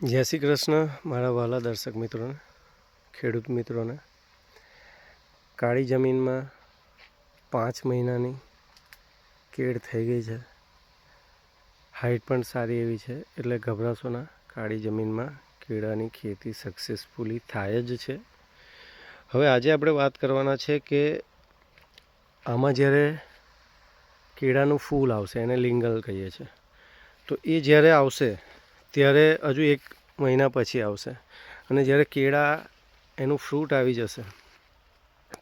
જય શ્રી કૃષ્ણ મારા વહાલા દર્શક મિત્રોને, ખેડૂત મિત્રોને. કાળી જમીનમાં 5 મહિનાની કેળ થઈ ગઈ છે. હાઈટ પણ સારી એવી છે, એટલે ગભરાશો ના. કાળી જમીનમાં કેળાની ખેતી સક્સેસફુલી થાય જ છે. હવે આજે આપણે વાત કરવાના છે કે આમાં જ્યારે કેળાનું ફૂલ આવશે, એને લિંગલ કહીએ છીએ, તો એ જ્યારે આવશે ત્યારે હજુ 1 મહિના પછી આવશે, અને જ્યારે કેળા એનું ફ્રૂટ આવી જશે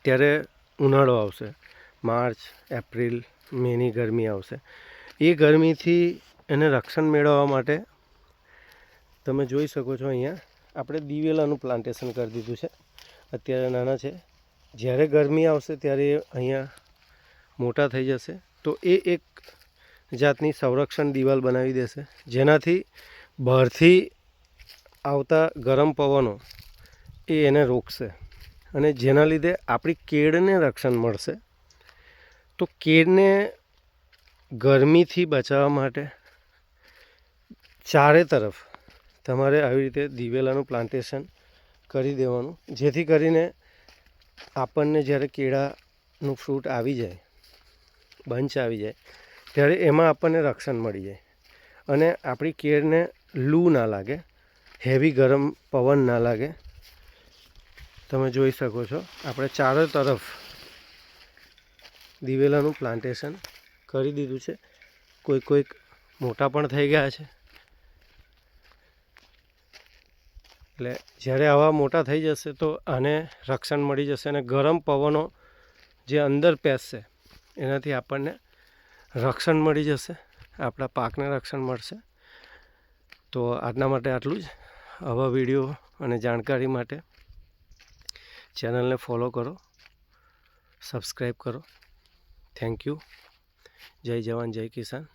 ત્યારે ઉનાળો આવશે. માર્ચ, એપ્રિલ, મેની ગરમી આવશે. એ ગરમીથી એને રક્ષણ મેળવવા માટે તમે જોઈ શકો છો, અહીંયા આપણે દિવેલાનું પ્લાન્ટેશન કરી દીધું છે. અત્યારે નાના છે, જ્યારે ગરમી આવશે ત્યારે અહીંયા મોટા થઈ જશે, તો એ એક જાતની સંરક્ષણ દિવાલ બનાવી દેશે, જેનાથી બહારથી આવતા ગરમ પવનો એને રોકશે, અને જેના લીધે આપણી કેળને રક્ષણ મળશે. તો કેળને ગરમીથી બચાવવા માટે ચારે તરફ તમારે આવી રીતે દિવેલાનું પ્લાન્ટેશન કરી દેવાનું, જેથી કરીને આપણને જ્યારે કેળાનું ફ્રૂટ આવી જાય, બંચ આવી જાય, ત્યારે એમાં આપણને રક્ષણ મળી જાય, અને આપણી કેળને લૂ ના લાગે, હેવી ગરમ પવન ના લાગે. તમે જોઈ શકો છો, આપણે ચારે તરફ દિવેલાનું પ્લાન્ટેશન કરી દીધું છે. કોઈક મોટા પણ થઈ ગયા છે. એટલે જ્યારે આવા મોટા થઈ જશે તો આને રક્ષણ મળી જશે, અને ગરમ પવનો જે અંદર પેસશે એનાથી આપણને રક્ષણ મળી જશે, આપણા પાકને રક્ષણ મળશે. તો આજના માટે આટલું જ. આવા વિડીયો અને જાણકારી માટે ચેનલને ફોલો કરો, સબસ્ક્રાઈબ કરો. Thank you. જય જવાન, જય કિસાન.